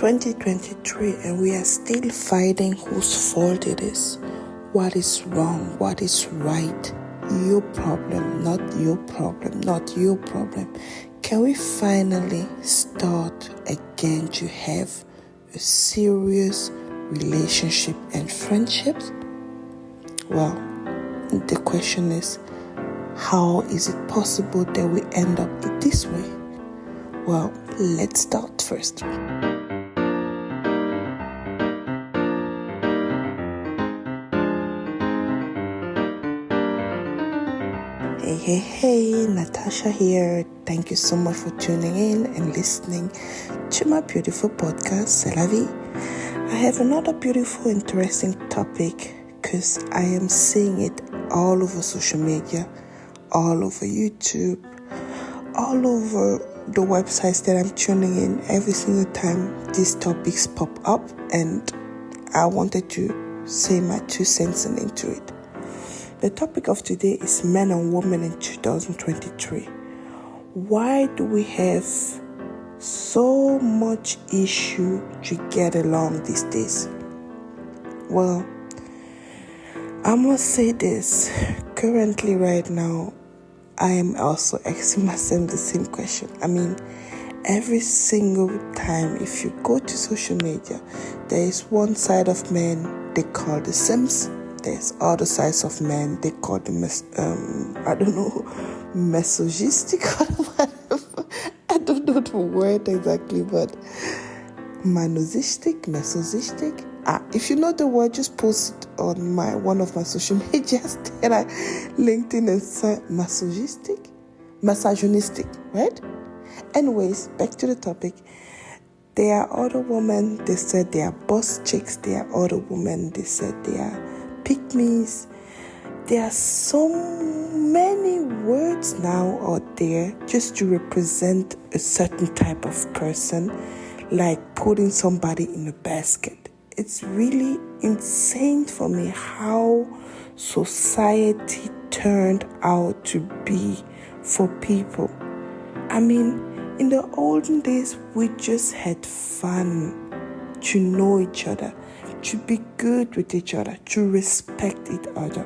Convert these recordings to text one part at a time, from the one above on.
2023 and we are still fighting whose fault it is. What is wrong? What is right? Your problem, not your problem, not your problem. Can we finally start again to have a serious relationship and friendships? Well, the question is, how is it possible that we end up this way? Well, let's start first. Hey, Natasha here. Thank you so much for tuning in and listening to my beautiful podcast, C'est la vie. I have another beautiful, interesting topic because I am seeing it all over social media, all over YouTube, all over the websites that I'm tuning in. Every single time these topics pop up, and I wanted to say my 2 cents into it. The topic of today is men and women in 2023. Why do we have so much issue to get along these days? Well, I must say this. Currently, right now, I am also asking myself the same question. Every single time if you go to social media, there is one side of men they call the Sims. There's other sides of men they call the masochistic or whatever. I don't know the word exactly, but masochistic. If you know the word, just post it on one of my social medias. Then I LinkedIn and say misogynistic, right? Anyways, back to the topic. There are other women, they said they are boss chicks. There are other women, they said they are pick-me's. There are so many words now out there just to represent a certain type of person, like putting somebody in a basket. It's really insane for me how society turned out to be for people. In the olden days, we just had fun to know each other, to be good with each other, to respect each other.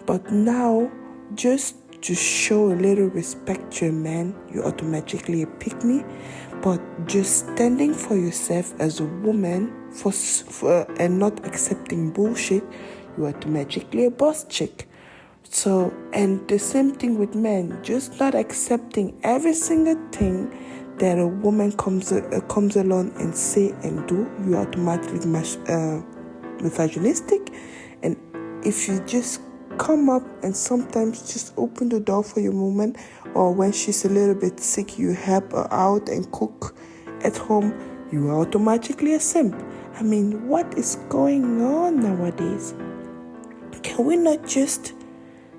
But now, just to show a little respect to a man, you automatically pick me. But just standing for yourself as a woman and not accepting bullshit, you automatically a boss chick. So, and the same thing with men, just not accepting every single thing that a woman comes along and say and do, you automatically misogynistic. And if you just come up and sometimes just open the door for your woman, or when she's a little bit sick, you help her out and cook at home, you are automatically a simp. What is going on nowadays? Can we not just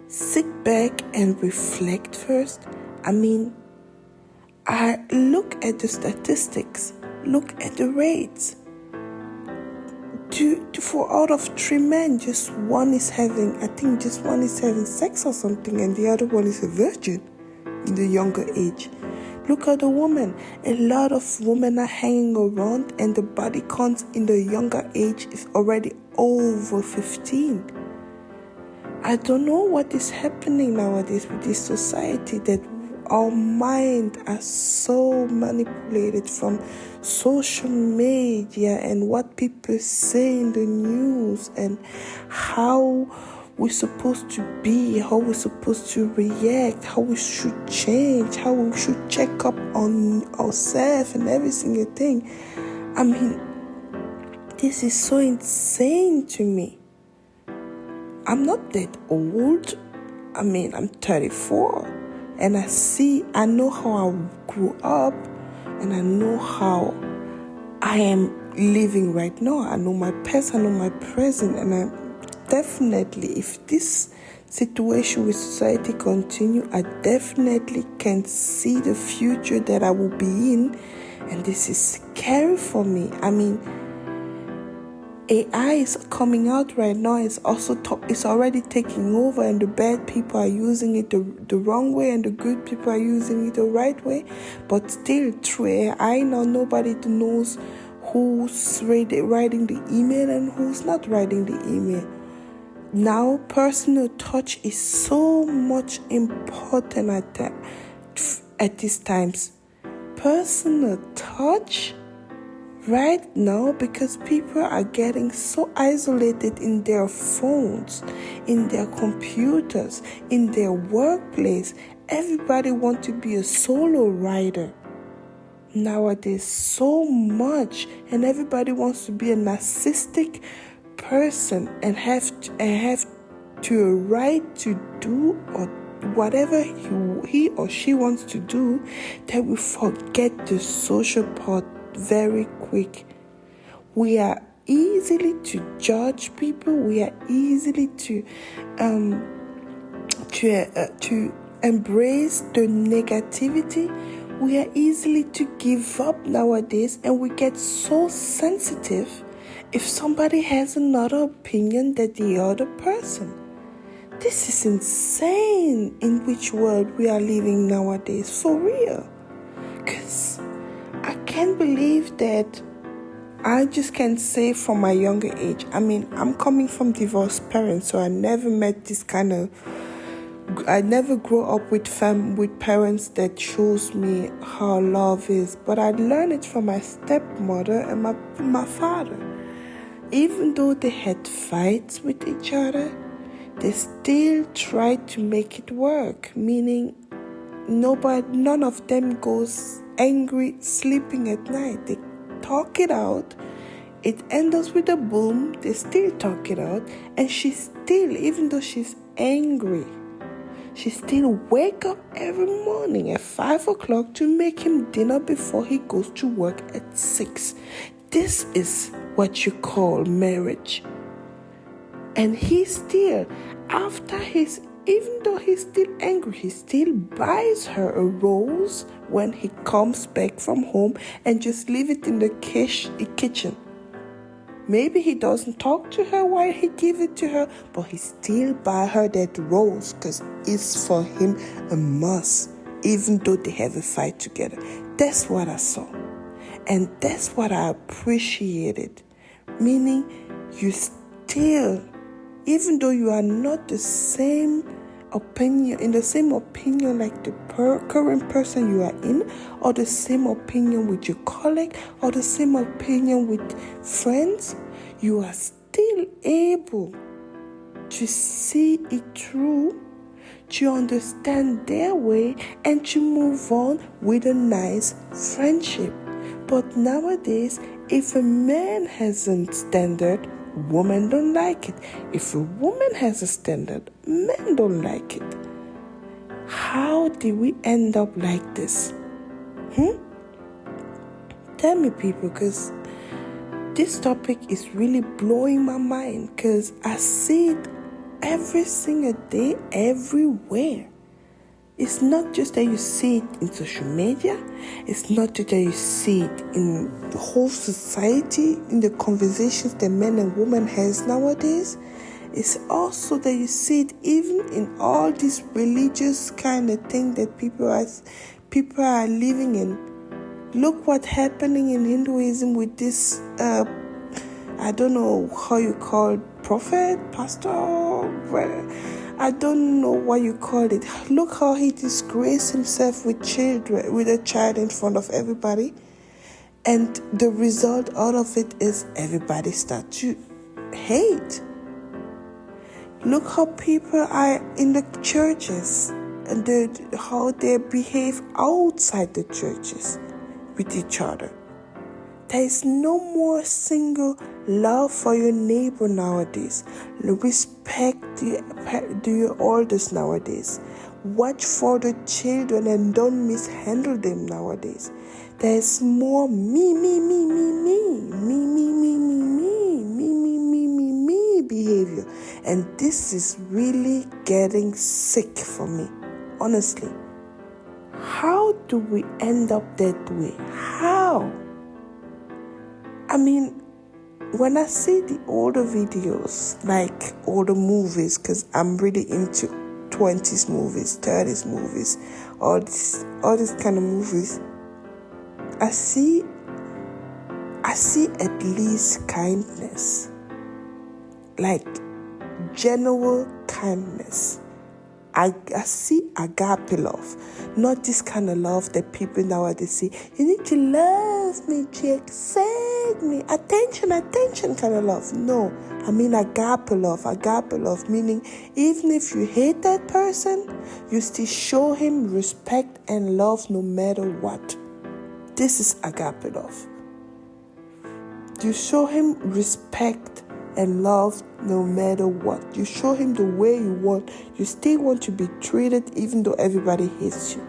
sit back and reflect first? I look at the statistics, look at the rates. For out of 3 men, just one is having sex or something, and the other one is a virgin in the younger age. Look at the woman. A lot of women are hanging around, and the body count in the younger age is already over 15. I don't know what is happening nowadays with this society, that our minds are so manipulated from social media and what people say in the news and how we're supposed to be, how we're supposed to react, how we should change, how we should check up on ourselves and every single thing. This is so insane to me. I'm not that old. I'm 34. And I know how I grew up, and I know how I am living right now. I know my past, I know my present, and I definitely, if this situation with society continue, I definitely can see the future that I will be in, and this is scary for me. AI is coming out right now. It's already taking over, and the bad people are using it the wrong way, and the good people are using it the right way. But still, through AI now, nobody knows who's writing the email and who's not writing the email. Now, personal touch is so much important at these times. Personal touch right now, because people are getting so isolated in their phones, in their computers, in their workplace. Everybody wants to be a solo rider nowadays so much, and everybody wants to be a narcissistic person and have to a right to do or whatever he or she wants to do, that we forget the social part very quick. We are easily to judge people. We are easily to embrace the negativity. We are easily to give up nowadays, and we get so sensitive if somebody has another opinion than the other person. This is insane in which world we are living nowadays, for real. Because I can't believe that I just can't say from my younger age. I mean, I'm coming from divorced parents, so I never met this kind of... I never grew up with parents that shows me how love is. But I learned it from my stepmother and my father. Even though they had fights with each other, they still tried to make it work. Meaning, none of them goes angry sleeping at night. They talk it out. It ends with a boom. They still talk it out. And she still, even though she's angry, she still wake up every morning at 5 o'clock to make him dinner before he goes to work at 6. This is what you call marriage. And he still, even though he's still angry, he still buys her a rose when he comes back from home and just leave it in the kitchen. Maybe he doesn't talk to her while he gives it to her, but he still buy her that rose because it's for him a must, even though they have a fight together. That's what I saw. And that's what I appreciated. Meaning, you still, even though you are not the same opinion like the current person you are in, or the same opinion with your colleague, or the same opinion with friends, you are still able to see it through, to understand their way, and to move on with a nice friendship. But nowadays, if a man has a standard, women don't like it. If a woman has a standard, men don't like it. How did we end up like this? Tell me, people, because this topic is really blowing my mind, because I see it every single day, everywhere. It's not just that you see it in social media. It's not just that you see it in the whole society, in the conversations that men and women has nowadays. It's also that you see it even in all this religious kind of thing that people are living in. Look what's happening in Hinduism with this, I don't know how you call it, prophet, pastor, I don't know what you call it. Look how he disgraced himself with a child in front of everybody. And the result out of it is everybody start to hate. Look how people are in the churches and how they behave outside the churches with each other. There is no more single love for your neighbor nowadays. Respect the elders nowadays. Watch for the children and don't mishandle them nowadays. There is more me behavior. And this is really getting sick for me, honestly. How do we end up that way? How? I mean, when I see the older videos, like older movies, because I'm really into 20s movies, 30s movies, all these kind of movies, I see I see at least kindness, like genuine kindness. I see agape love, not this kind of love that people nowadays say, you need to love me to accept me, attention kind of love. No, I mean agape love meaning even if you hate that person, you still show him respect and love no matter what. This is agape love. You show him respect and love no matter what. You show him the way you want. You still want to be treated even though everybody hates you.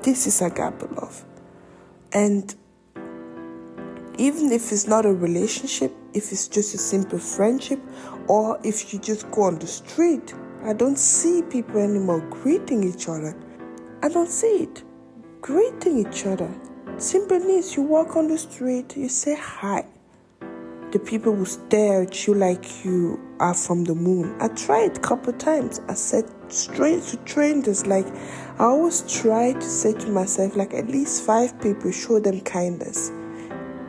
This is agape love. And even if it's not a relationship, if it's just a simple friendship, or if you just go on the street, I don't see people anymore greeting each other. I don't see it. Greeting each other. Simple needs, you walk on the street, you say hi. The people will stare at you like you are from the moon. I tried a couple times. I said straight to strangers, like I always try to say to myself, like at least 5 people, show them kindness.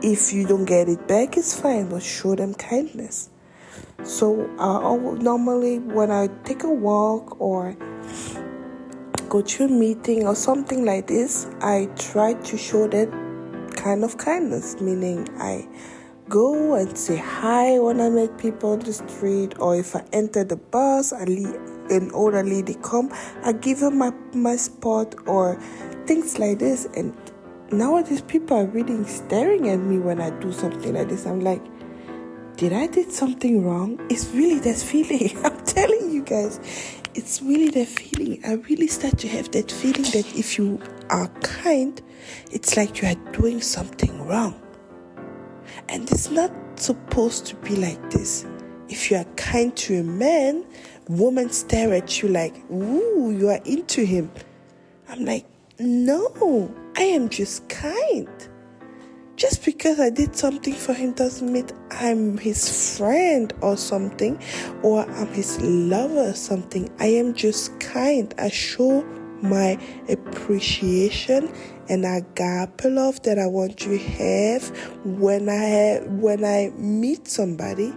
If you don't get it back, it's fine, but show them kindness. So normally when I take a walk or go to a meeting or something like this, I try to show that kind of kindness, meaning I go and say hi when I meet people on the street, or if I enter the bus, an older lady come, I give her my spot or things like this. And nowadays people are really staring at me when I do something like this. I'm like, did I did something wrong? It's really that feeling. I'm telling you guys, it's really that feeling. I really start to have that feeling that if you are kind, it's like you are doing something wrong. And it's not supposed to be like this. If you are kind to a man, women stare at you like, ooh, you are into him. I'm like, no, I am just kind. Just because I did something for him doesn't mean I'm his friend or something, or I'm his lover or something. I am just kind. I show my appreciation and agape love that I want to have when I meet somebody.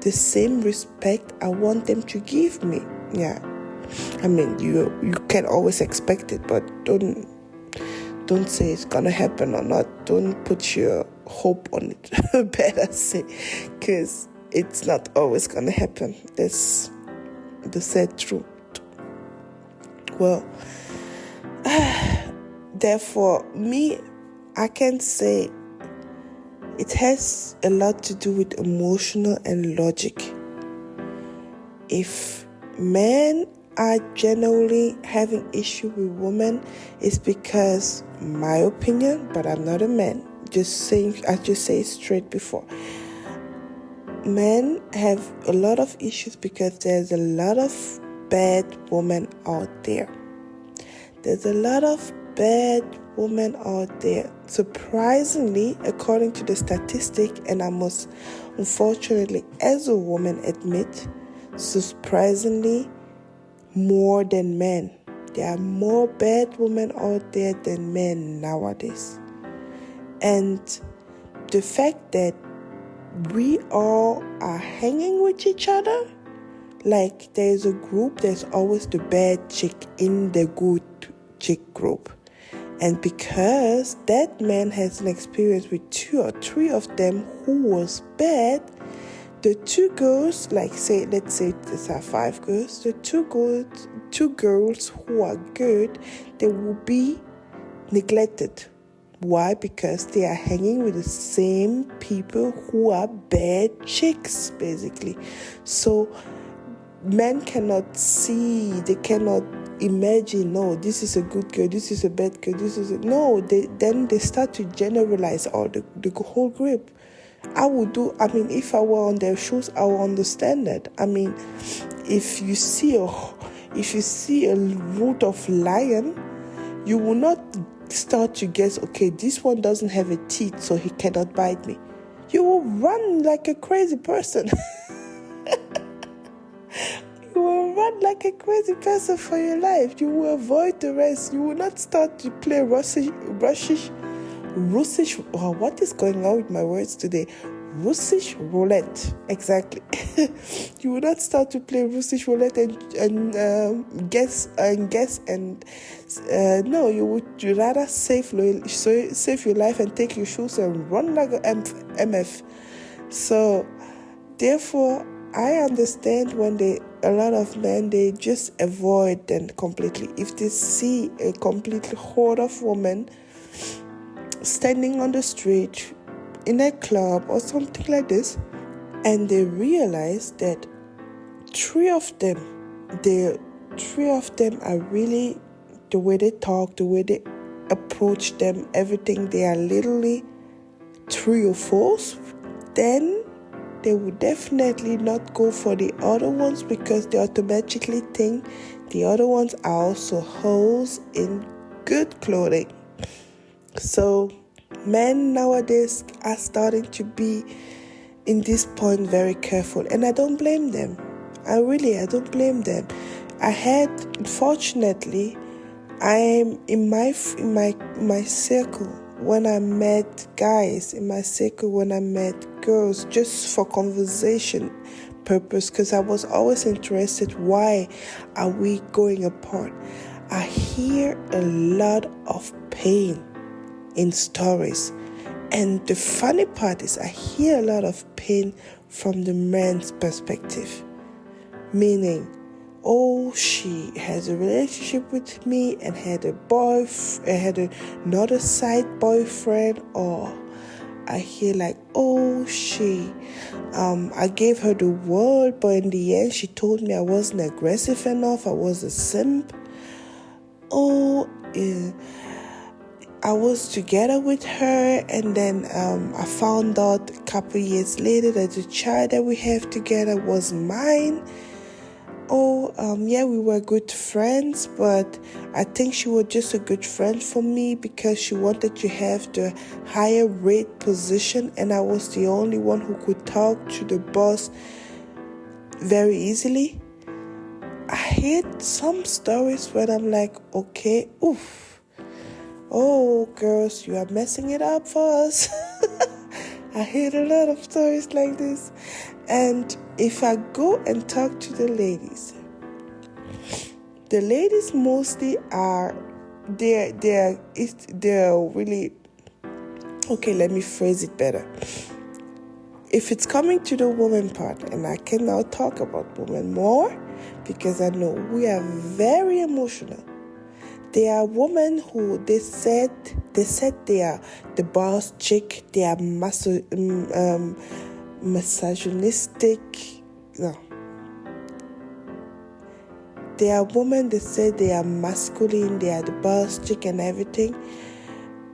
The same respect I want them to give me. Yeah, I mean you can always expect it, but don't say it's gonna happen or not. Don't put your hope on it. Better say, because it's not always gonna happen. That's the sad truth. Well, therefore, I can say it has a lot to do with emotional and logic. If men are generally having issue with women, it's because, my opinion, but I'm not a man, I just say it straight before. Men have a lot of issues because there's a lot of bad women out there. There's a lot of bad women out there. Surprisingly, according to the statistic, and I must unfortunately as a woman admit, surprisingly more than men. There are more bad women out there than men nowadays. And the fact that we all are hanging with each other, like there's a group, there's always the bad chick in the good chick group. And because that man has an experience with 2 or 3 of them who was bad, the 2 girls, let's say these are 5 girls, the 2 girls who are good, they will be neglected. Why? Because they are hanging with the same people who are bad chicks, basically. So men cannot see, they cannot imagine, no, this is a good girl, this is a bad girl, then they start to generalize all the whole group. If I were on their shoes, I would understand that. I mean, if you see a root of lion, you will not start to guess, okay, this one doesn't have a teeth, so he cannot bite me. You will run like a crazy person. You will run like a crazy person for your life. You will avoid the rest. You will not start to play Russian Russish, oh, what is going on with my words today? Russish roulette, exactly. You would not start to play Russish roulette and guess, and no, you would rather save your life and take your shoes and run like a MF. So, therefore, I understand when a lot of men, they just avoid them completely. If they see a completely horde of women standing on the street in a club or something like this, and they realize that three of them are really, the way they talk, the way they approach them, everything, they are literally three or fours, then they would definitely not go for the other ones, because they automatically think the other ones are also hoes in good clothing. So men nowadays are starting to be in this point very careful, and I don't blame them. I don't blame them. Unfortunately, I'm in my circle, when I met guys, in my circle when I met girls, just for conversation purpose, because I was always interested, why are we going apart? I hear a lot of pain in stories, and the funny part is I hear a lot of pain from the man's perspective, meaning, oh, she has a relationship with me and had another side boyfriend, or I hear like, oh, I gave her the world, but in the end she told me I wasn't aggressive enough, I was a simp. Oh, I was together with her, and then I found out a couple years later that the child that we have together was mine. Oh, we were good friends, but I think she was just a good friend for me because she wanted to have the higher rate position, and I was the only one who could talk to the boss very easily. I heard some stories where I'm like, okay, oof. Oh, girls, you are messing it up for us. I heard a lot of stories like this. And if I go and talk to the ladies mostly are, they're really, okay, let me phrase it better. If it's coming to the woman part, and I can now talk about women more, because I know we are very emotional. There are women who they said they are the boss chick, they are misogynistic. No. There are women that say they are masculine, they are the boss chick and everything.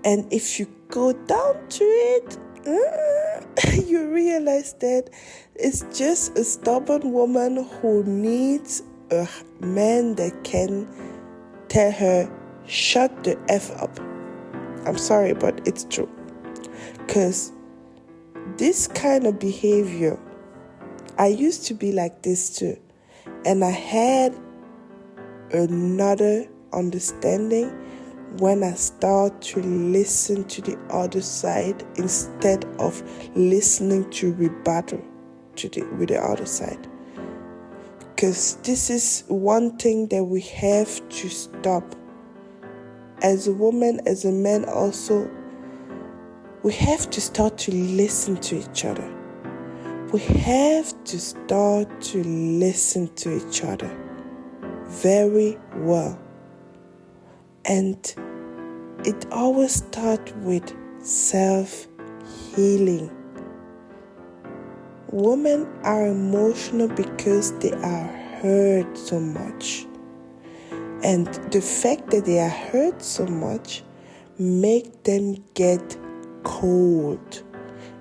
And if you go down to it, you realize that it's just a stubborn woman who needs a man that can tell her, shut the F up. I'm sorry, but it's true. Because this kind of behavior, I used to be like this too. And I had another understanding when I start to listen to the other side instead of listening to rebuttal with the other side. Because this is one thing that we have to stop. As a woman, as a man also, we have to start to listen to each other. We have to start to listen to each other very well. And it always starts with self-healing. Women are emotional because they are hurt so much. And the fact that they are hurt so much make them get cold.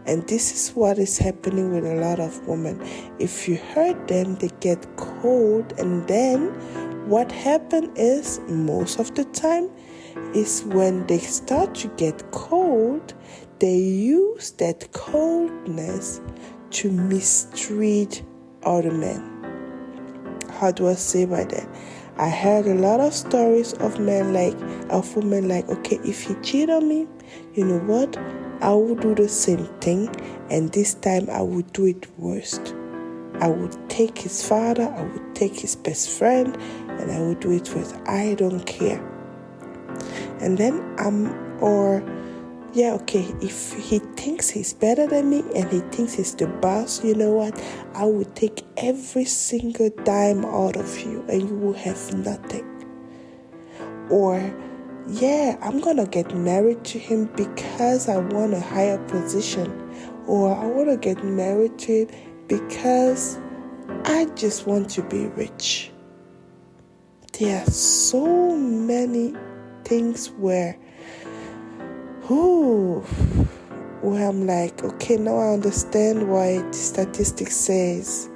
And this is what is happening with a lot of women. If you hurt them, they get cold. And then what happens is, most of the time, is when they start to get cold, they use that coldness to mistreat other men. How do I say by that? I heard a lot of stories of women like, okay, if he cheat on me, you know what? I will do the same thing, and this time I will do it worst. I would take his father, I would take his best friend, and I would do it first. I don't care. And then if he thinks he's better than me and he thinks he's the boss, you know what? I will take every single dime out of you and you will have nothing. Or, I'm going to get married to him because I want a higher position. Or I want to get married to him because I just want to be rich. There are so many things where I'm like, okay, now I understand why the statistics says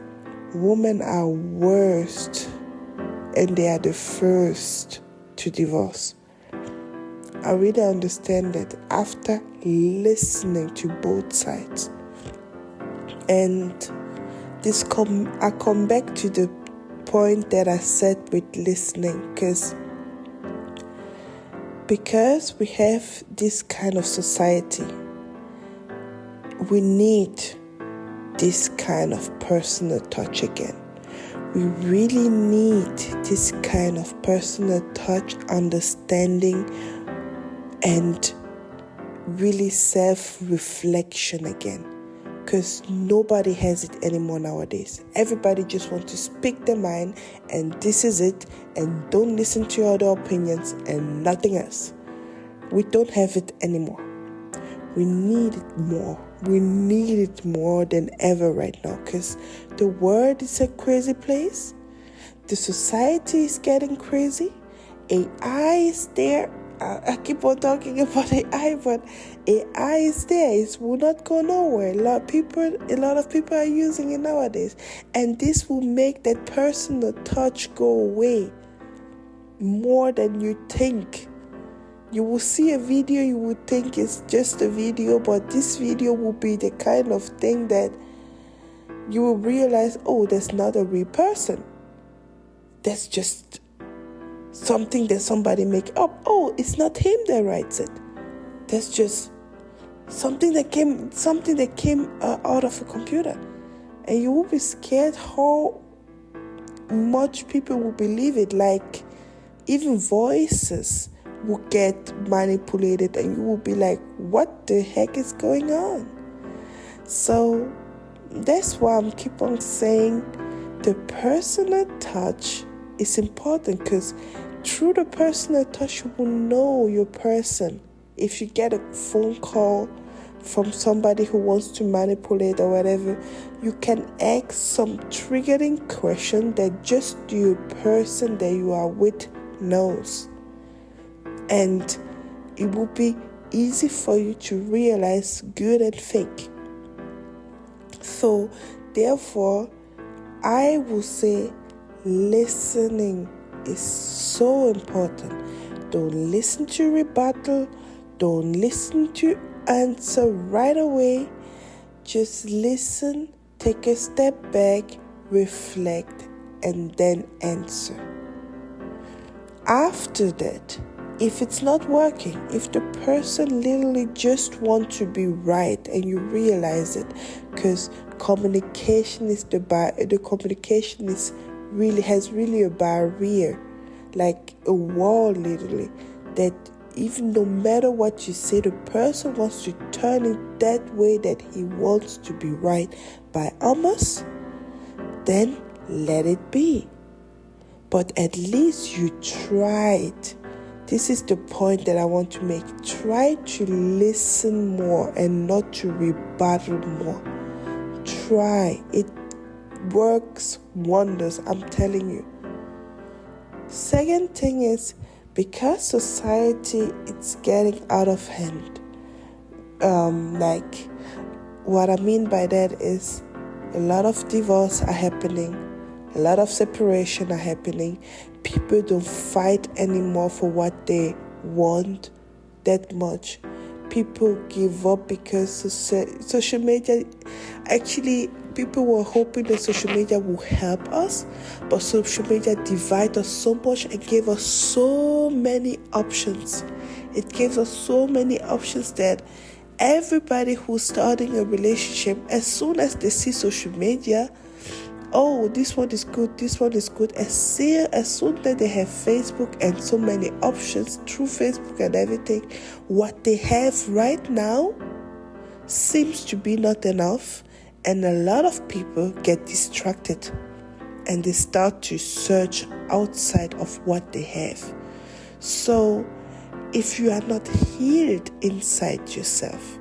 women are worst and they are the first to divorce. I really understand that after listening to both sides. And I come back to the point that I said with listening, because we have this kind of society, we need this kind of personal touch again. We really need this kind of personal touch, understanding, and really self-reflection again. Because nobody has it anymore nowadays. Everybody just wants to speak their mind, and this is it, and don't listen to other opinions and nothing else. We don't have it anymore. We need it more. We need it more than ever right now, because the world is a crazy place. The society is getting crazy. AI is there. I keep on talking about AI, but AI is there. It will not go nowhere. A lot of people are using it nowadays, and this will make that personal touch go away more than you think. You will see a video, you will think it's just a video, but this video will be the kind of thing that you will realize, oh, that's not a real person. That's just something that somebody make up. Oh, it's not him that writes it. That's just something that came out of a computer. And you will be scared how much people will believe it. Like, even voices will get manipulated, and you will be like, what the heck is going on? So that's why I'm keep on saying the personal touch is important, because through the personal touch you will know your person. If you get a phone call from somebody who wants to manipulate or whatever, you can ask some triggering question that just the person that you are with knows. And it will be easy for you to realize good and fake. So, therefore, I will say listening is so important. Don't listen to rebuttal. Don't listen to answer right away. Just listen, take a step back, reflect, and then answer. After that, if it's not working, if the person literally just wants to be right and you realize it, because communication is has really a barrier, like a wall literally, that even no matter what you say, the person wants to turn it that way that he wants to be right by almost, then let it be. But at least you tried. This is the point that I want to make. Try to listen more and not to rebuttal more. Try. It works wonders, I'm telling you. Second thing is, because society it's getting out of hand. What I mean by that is a lot of divorce are happening. A lot of separation are happening. People don't fight anymore for what they want that much. People give up because social media, actually people were hoping that social media will help us, but social media divided us so much and gave us so many options. It gave us so many options that everybody who's starting a relationship, as soon as they see social media, oh, this one is good, this one is good. As soon as they have Facebook and so many options through Facebook and everything, what they have right now seems to be not enough. And a lot of people get distracted and they start to search outside of what they have. So if you are not healed inside yourself,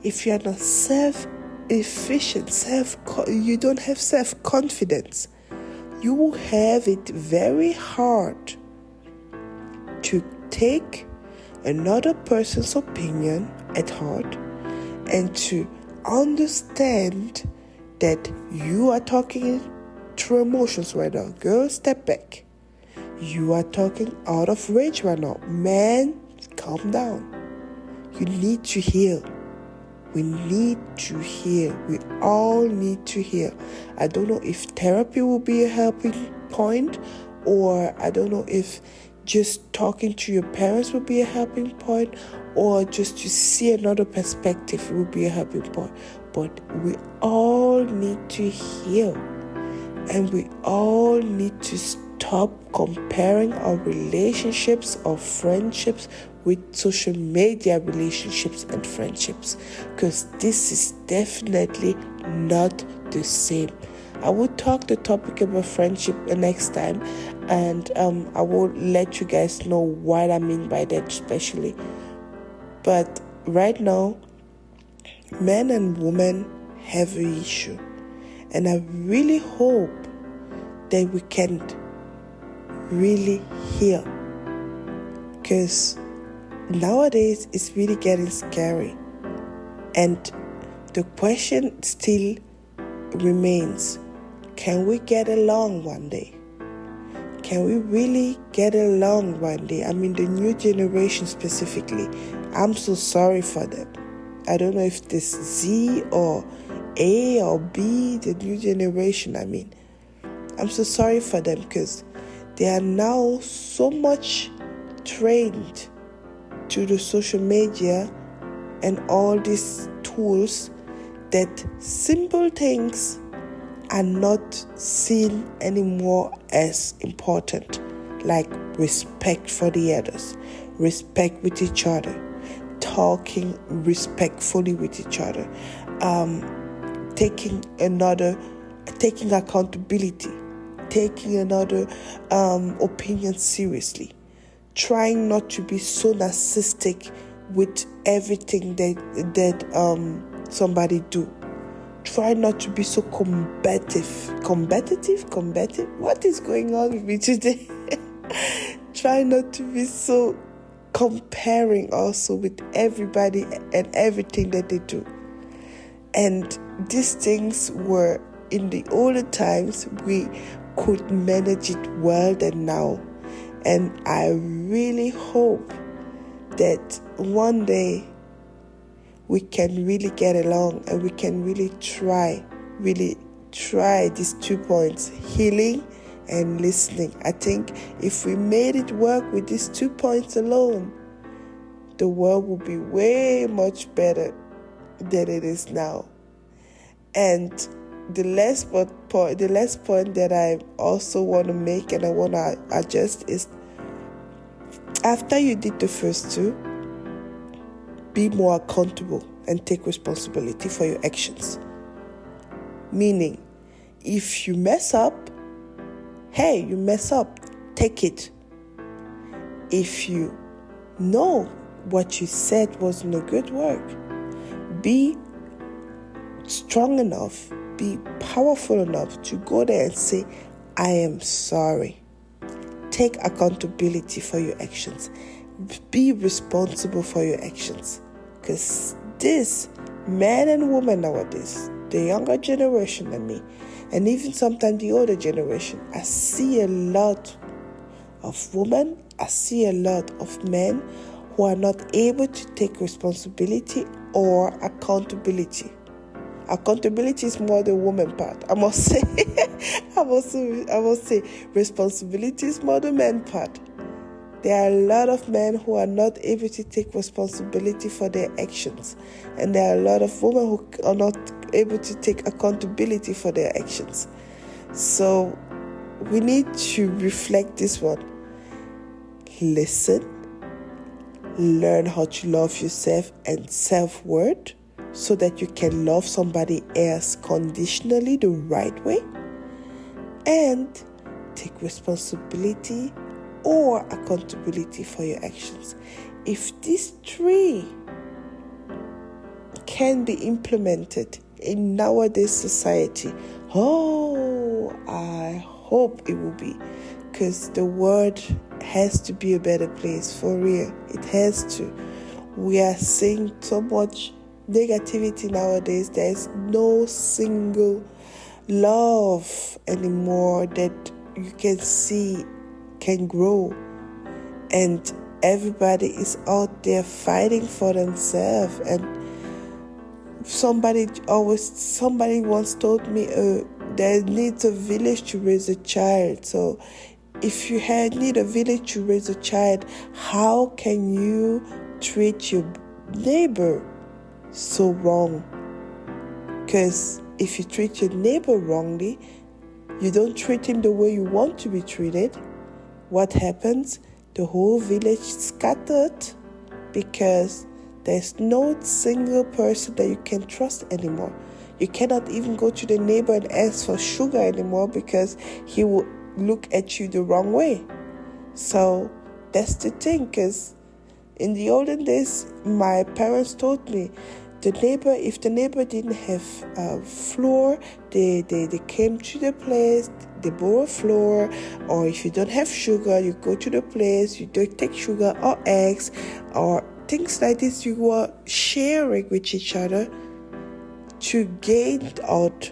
if you are not self-efficient, you don't have self-confidence, you will have it very hard to take another person's opinion at heart and to understand that you are talking through emotions right now. Girl, step back. You are talking out of rage right now. Man, calm down. You need to heal. We need to heal. We all need to heal. I don't know if therapy will be a helping point, or I don't know if just talking to your parents will be a helping point, or just to see another perspective will be a helping point. But we all need to heal. And we all need to stop comparing our relationships or friendships with social media relationships and friendships, because this is definitely not the same. I will talk the topic about friendship next time, and I will let you guys know what I mean by that especially. But right now, men and women have an issue, and I really hope that we can really heal, because nowadays it's really getting scary, and the question still remains: can we get along one day? Can we really get along one day? I mean, the new generation specifically, I'm so sorry for them. I don't know if this Z or A or B, the new generation, I mean, I'm so sorry for them, because they are now so much trained to the social media and all these tools that simple things are not seen anymore as important, like respect for the others, respect with each other, talking respectfully with each other, taking accountability, taking another opinion seriously, trying not to be so narcissistic with everything that somebody do. Try not to be so combative. What is going on with me today? Try not to be so comparing also with everybody and everything that they do. And these things were, in the older times, we could manage it well than now. And I really hope that one day we can really get along and we can really try these 2 points, healing and listening. I think if we made it work with these 2 points alone, the world will be way much better than it is now. And the last point that I also want to make and I want to adjust is, after you did the first two, be more accountable and take responsibility for your actions. Meaning, if you mess up, hey, you mess up, take it. If you know what you said wasn't a good work, be strong enough, be powerful enough to go there and say, I am sorry. Take accountability for your actions. Be responsible for your actions. Because this, men and women nowadays, the younger generation than me, and even sometimes the older generation, I see a lot of women, I see a lot of men who are not able to take responsibility or accountability Accountability is more the woman part. I must say, I must say, responsibility is more the man part. There are a lot of men who are not able to take responsibility for their actions. And there are a lot of women who are not able to take accountability for their actions. So we need to reflect this one. Listen, learn how to love yourself and self-worth so that you can love somebody else conditionally the right way, and take responsibility or accountability for your actions. If these three can be implemented in nowadays society, I hope it will be, because the world has to be a better place, for real. It has to. We are seeing so much negativity nowadays. There's no single love anymore that you can see can grow, and everybody is out there fighting for themselves. And somebody once told me there needs a village to raise a child. So if you need a village to raise a child, how can you treat your neighbor so wrong? Because if you treat your neighbor wrongly, you don't treat him the way you want to be treated. What happens? The whole village scattered, because there's no single person that you can trust anymore. You cannot even go to the neighbor and ask for sugar anymore, because he will look at you the wrong way. So that's the thing, because in the olden days, my parents told me, if the neighbor didn't have flour, they came to the place, they borrow flour. Or if you don't have sugar, you go to the place, you don't take sugar or eggs or things like this. You are sharing with each other to gain out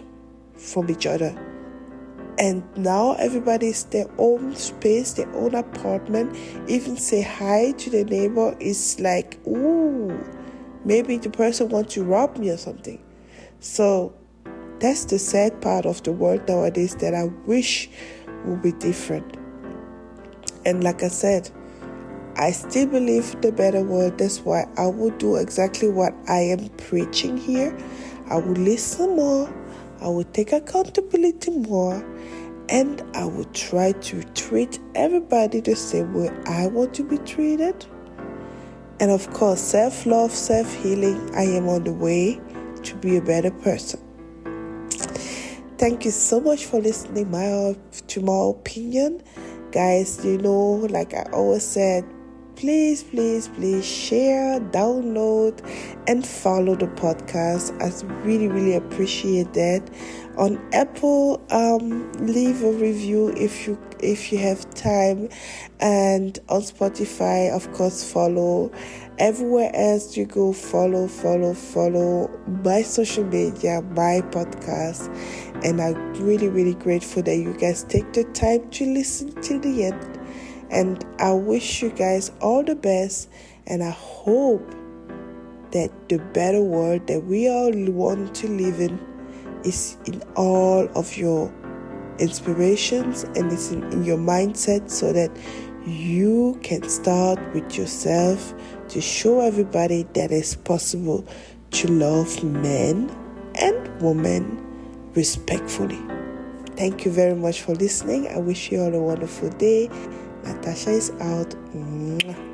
from each other. And now everybody is their own space, their own apartment. Even say hi to the neighbor is like, ooh, maybe the person wants to rob me or something. So that's the sad part of the world nowadays that I wish would be different. And like I said, I still believe in the better world. That's why I will do exactly what I am preaching here. I will listen more. I will take accountability more. And I will try to treat everybody the same way I want to be treated. And of course, self-love, self-healing. I am on the way to be a better person. Thank you so much for listening to my opinion. Guys, like I always said, please share, download, and follow the podcast. I really, really appreciate that. On Apple, leave a review if you have time, and on Spotify, of course, follow. Everywhere else you go, follow my social media, my podcast. And I'm really, really grateful that you guys take the time to listen till the end. And I wish you guys all the best, and I hope that the better world that we all want to live in is in all of your inspirations, and it's in your mindset, so that you can start with yourself to show everybody that it's possible to love men and women respectfully. Thank you very much for listening. I wish you all a wonderful day. Natasha is out. Mwah.